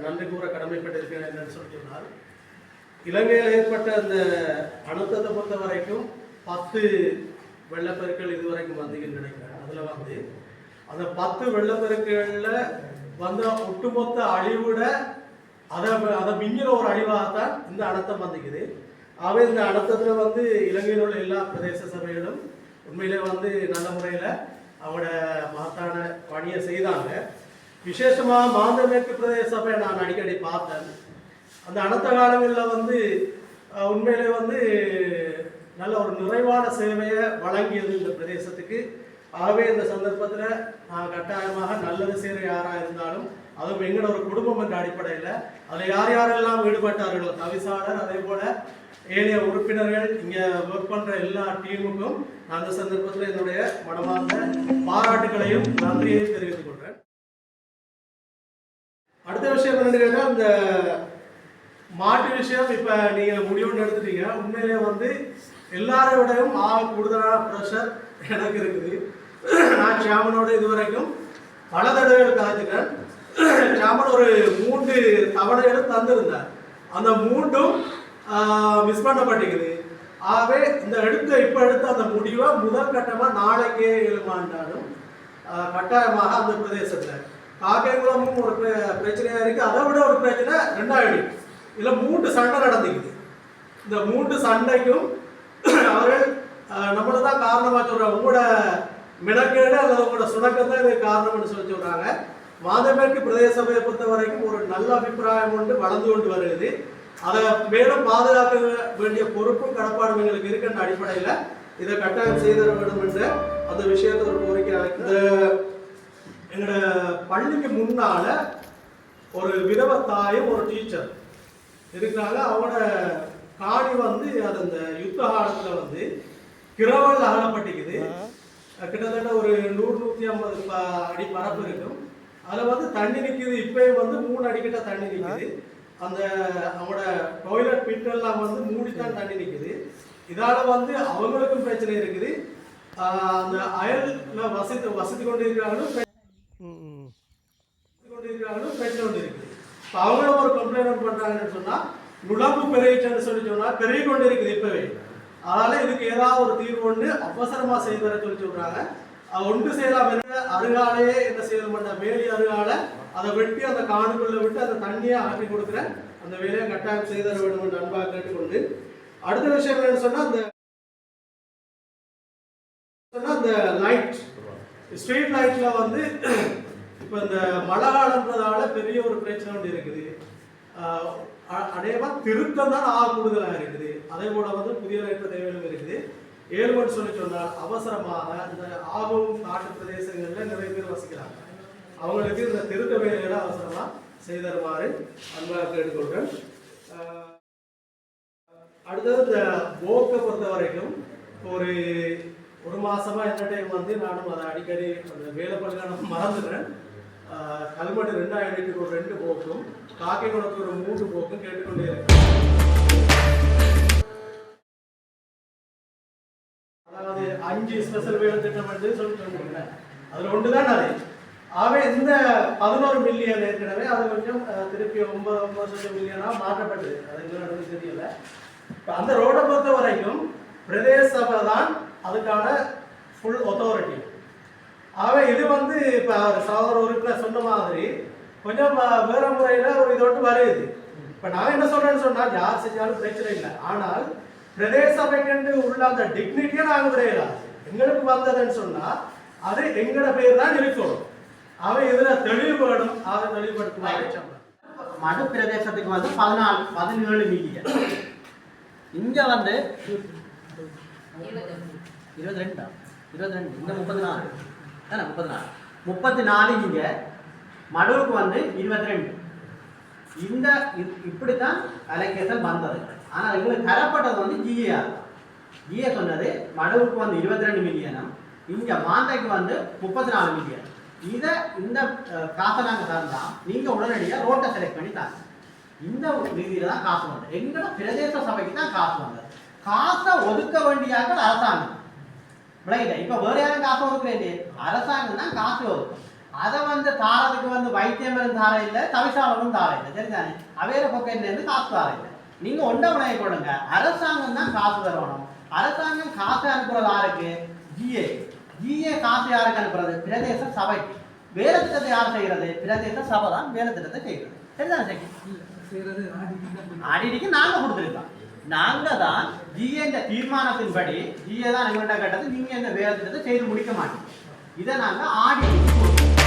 நன்றி கூற கடமைப்பட்டிருக்கேன் என்னன்னு சொன்னால், இலங்கையில் ஏற்பட்ட அந்த அழுத்தத்தை பொறுத்த வரைக்கும் 10 வெள்ளப்பெருக்கள் இதுவரைக்கும் வந்தீங்கன்னு நினைக்கிறேன். அதில் வந்து அந்த 10 வெள்ளப்பெருக்களில் வந்த ஒட்டுமொத்த அழிவுட அதை மிஞ்சின ஒரு அழிவாகத்தான் இந்த அனர்த்தம் வந்துக்குது. ஆகவே இந்த அனர்த்தத்தில் வந்து இலங்கையில் உள்ள எல்லா பிரதேச சபைகளும் உண்மையிலே வந்து நல்ல முறையில் அவங்களோட மகத்தான பணியை செய்தாங்க. விசேஷமாக மாந்த மேற்கு பிரதேச சபையை நான் அடிக்கடி பார்த்தேன். அந்த அனர்த்த காலங்களில் வந்து உண்மையிலே வந்து நல்ல ஒரு நிறைவான சேவையை வழங்கியது இந்த பிரதேசத்துக்கு. ஆகவே இந்த சந்தர்ப்பத்தில் நான் கட்டாயமாக நல்லது செய்கிற யாராக இருந்தாலும், அதுவும் எங்களோட ஒரு குடும்பம் என்ற அடிப்படையில் அதில் யார் யாரெல்லாம் ஈடுபட்டார்களோ, தவிசாளர் அதே போல் ஏனைய உறுப்பினர்கள், இங்கே ஒர்க் பண்ணுற எல்லா டீமுக்கும் நான் அந்த சந்தர்ப்பத்தில் என்னுடைய மனமார்ந்த பாராட்டுகளையும் நன்றியையும் தெரிவித்துக் கொள்கிறேன். அடுத்த விஷயம் என்னன்னு கேட்டால், இந்த மாட்டு விஷயம் இப்போ நீங்கள் முடிவுன்னு எடுத்துட்டீங்க. உண்மையிலே வந்து எல்லாரோடையும் கூடுதலான ப்ரெஷர் எனக்கு இருக்குது. நான் ஷியாமனோட இதுவரைக்கும் பல தடவைகள் கலந்துக்கிறேன். ஷியாமன் ஒரு 3 தவணைகளும் தந்திருந்தார். அந்த 3ம் மிஸ் பண்ணப்பட்டிருக்குது. ஆகவே இந்த இப்போ எடுத்த அந்த முடிவை முதல் கட்டமாக நாளைக்கே எழுமாண்டாலும் கட்டாயமாக அந்த பிரதேசத்தில் காக்கைக்குளமும் ஒரு பிரச்சனையாக இருக்குது. அதை விட ஒரு பிரச்சனை 2ஆவது இதில் 3 சண்டை நடந்துக்குது. இந்த 3 சண்டைக்கும் அவர்கள் நம்மளை தான் காரணமாக சொல்கிறாங்க. உங்களோட மினக்கேடு அல்லது உங்களோட சுணக்கம் தான் இதுக்கு காரணம்னு சொல்லி சொல்கிறாங்க. மாதமேற்கு பிரதேச சபையை பொறுத்த வரைக்கும் ஒரு நல்ல அபிப்பிராயம் கொண்டு வளர்ந்து கொண்டு வருகிறது. அதை மேலும் பாதுகாக்க வேண்டிய பொறுப்பும் கடப்பாடும் எங்களுக்கு இருக்கின்ற அடிப்படையில் இதை கட்டாயம் செய்தர வேண்டும் என்ற அந்த விஷயத்தை ஒரு கோரிக்கையாக இந்த எங்களோட பள்ளிக்கு முன்னால ஒரு விதவ தாயும் ஒரு டீச்சர் இருக்கிறாங்க. அவங்களோட காணி வந்து அது அந்த யுத்த காலத்தில் வந்து கிரவல் அகலப்பட்டிக்குது. கிட்டத்தட்ட ஒரு 100-150 அடி பரப்பு இருக்கும். அதில் வந்து தண்ணி நிற்கிது. இப்பயும் வந்து 3 அடிக்கிட்ட தண்ணி நிற்கிது. அந்த அவங்களோட டாய்லெட் பிட்டெல்லாம் வந்து மூடித்தான் தண்ணி நிற்குது. இதால் வந்து அவங்களுக்கும் பிரச்சனை இருக்குது. அந்த அயலில் வசதி கொண்டு இருக்கிறாங்களும் பிரச்சனை கொண்டு இருக்குது. இப்போ அவங்களும் ஒரு கம்ப்ளைண்ட் பண்ணுறாங்கன்னு சொன்னால், நுழம்பு பெருகிச்சுன்னு சொன்னால் பெருகி கொண்டு இருக்குது இப்போவே. அதனால் இதுக்கு ஏதாவது ஒரு தீர்வு ஒன்று அவசரமாக செய்து வர சொல்லி சொல்கிறாங்க. ஒன்று செய்யலாம். அருகாலையே என்ன செய்யணும்னா, வேலி அருகால அதை வெட்டி அந்த காணுக்குள்ளே விட்டு அந்த தண்ணியை அகற்றி கொடுக்குற அந்த வேலையை கட்டாயம் செய்தர வேண்டும் என்று அன்பாக கேட்டுக்கொண்டு, அடுத்த விஷயம் என்னன்னு சொன்னால், அந்த லைட் ஸ்ட்ரீட் லைட்டில் வந்து இப்போ இந்த மழை காலன்றதால பெரிய ஒரு பிரச்சனை ஒன்று இருக்குது. அநேகமாக திருத்தம் தான் கூடுதலாக இருக்குது. அதே போல் வந்து புதிய லைட் தேவைகளும் இருக்குது. 7 மணி சொல்லி சொன்னால் அவசரமாக இந்த ஆகும் காட்டு பிரதேசங்களில் நிறைய பேர் வசிக்கிறாங்க. அவங்களுக்கு இந்த திருத்த வேலைகளை அவசரமாக செய்தருமாறு அன்பாக கேட்டுக்கொள்கிறேன். அடுத்தது இந்த போக்கை பொறுத்த வரைக்கும் ஒரு மாசமா என்ன டைம் வந்து நானும் அதை அடிக்கடி அந்த வேலை பல்கான மறந்துடுறேன். கல்மட்டு 2000 ஒரு 2 போக்கும், காக்கை குளத்துக்கு ஒரு 3 போக்கும் கேட்டுக்கொண்டே இருக்கேன். அதாவது 5 ஸ்பெஷல் வேலை திட்டம் என்று சொல்லிட்டு அதில் ஒன்று தான் அது. ஆகவே இந்த 11 மில்லியன் ஏற்கனவே அது கொஞ்சம் திருப்பி 9 மில்லியனாக மாற்றப்பட்டது. அது இன்னும் தெரியல. இப்போ அந்த ரோடை பொறுத்த வரைக்கும் பிரதேச சபை தான் அதுக்கான ஃபுல் அத்தாரிட்டி. ஆகவே இது வந்து இப்போ சகோதர உறுப்பினர் சொன்ன மாதிரி கொஞ்சம் வேற முறையில் ஒரு இதோட்டு வருது. இப்போ நான் என்ன சொல்றேன்னு சொன்னால், யார் செஞ்சாலும் பிரச்சனை இல்லை. ஆனால் பிரதேச சபைக்கு உள்ள அந்த டிக்னிட்டியை நாங்கள் விடையிடாது. எங்களுக்கு வந்ததுன்னு சொன்னால் அது எங்களோட பேர் தான் இருக்கணும். அவை இதில் தெளிவு வேணும். அதை தெளிவுபடுத்துவாங்க. மடு பிரதேசத்துக்கு வந்து 17 மில்லியன். இங்கே வந்து 22 இந்த 34 தானே 34 இங்கே மடுவுக்கு வந்து 22. இந்த இப்படித்தான் அலோகேஷன் வந்தது. ஆனால் எங்களுக்கு தரப்பட்டது வந்து ஜிஏ சொன்னது மடுவுக்கு வந்து 22 மில்லியனும், இங்கே மாந்தைக்கு வந்து 34 மில்லியன். இதை இந்த காசை நாங்கள் தந்தா நீங்கள் உடனடியாக ரோட்டை செலக்ட் பண்ணி தாங்க. இந்த நிதியில் தான் காசு வந்தது. எங்களோட பிரதேச சபைக்கு தான் காசு வந்தது. காசை ஒதுக்க வேண்டியாக்கள் அரசாங்கம் விளையில. இப்போ வேறு யாரும் காசு ஒதுக்க வேண்டிய அரசாங்கம் தான் காசு ஒதுக்கும். அதை வந்து தாரதுக்கு வந்து வைத்தியம் தார இல்லை, தவிசாளரும் தார இல்லை, சரிதானே? அவையில பொக்கெட்லேருந்து காசு தார இல்லை. நீங்க ஒன்றை உணவை கொடுங்க, அரசாங்கம் தான் காசு தரணும். அரசாங்கம் காசு அனுப்புறது யாருக்கு? ஜிஏ. ஜிஏ காசு யாருக்கு அனுப்புறது? பிரதேச சபைக்கு. வேலை திட்டத்தை யார் செய்யறது? பிரதேச சபை தான் வேலை திட்டத்தை செய்யறது, சரிதானே? ஆடிடிக்கு நாங்க கொடுத்துருக்கோம். நாங்க தான் ஜிஏ தீர்மானத்தின்படி ஜிஏ தான் எங்கள்கிட்ட கேட்டது, நீங்க இந்த வேலை திட்டத்தை செய்து முடிக்க மாட்டீங்க. இதை நாங்க ஆடிடிக்கு கொடுத்தோம்.